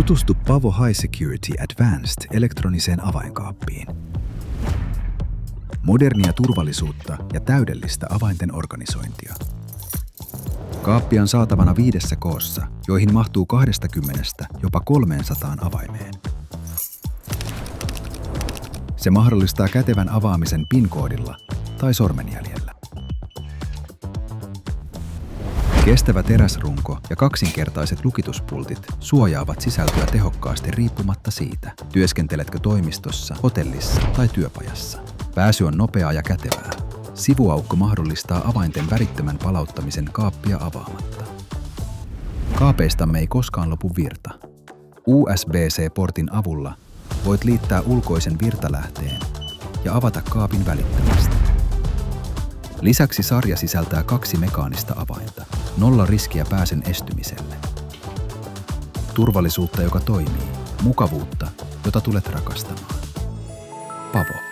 Tutustu Pavo High Security Advanced elektroniseen avainkaappiin. Modernia turvallisuutta ja täydellistä avainten organisointia. Kaappi on saatavana 5 koossa, joihin mahtuu 20 jopa 300 avaimeen. Se mahdollistaa kätevän avaamisen PIN-koodilla tai sormenjäljellä. Kestävä teräsrunko ja kaksinkertaiset lukituspultit suojaavat sisältöä tehokkaasti riippumatta siitä, työskenteletkö toimistossa, hotellissa tai työpajassa. Pääsy on nopeaa ja kätevää. Sivuaukko mahdollistaa avainten välittömän palauttamisen kaappia avaamatta. Kaapeistamme ei koskaan lopu virta. USB-C-portin avulla voit liittää ulkoisen virtalähteen ja avata kaapin välittömästi. Lisäksi sarja sisältää 2 mekaanista avainta. 0 riskiä pääsen estymiselle. Turvallisuutta, joka toimii. Mukavuutta, jota tulet rakastamaan. Pavo.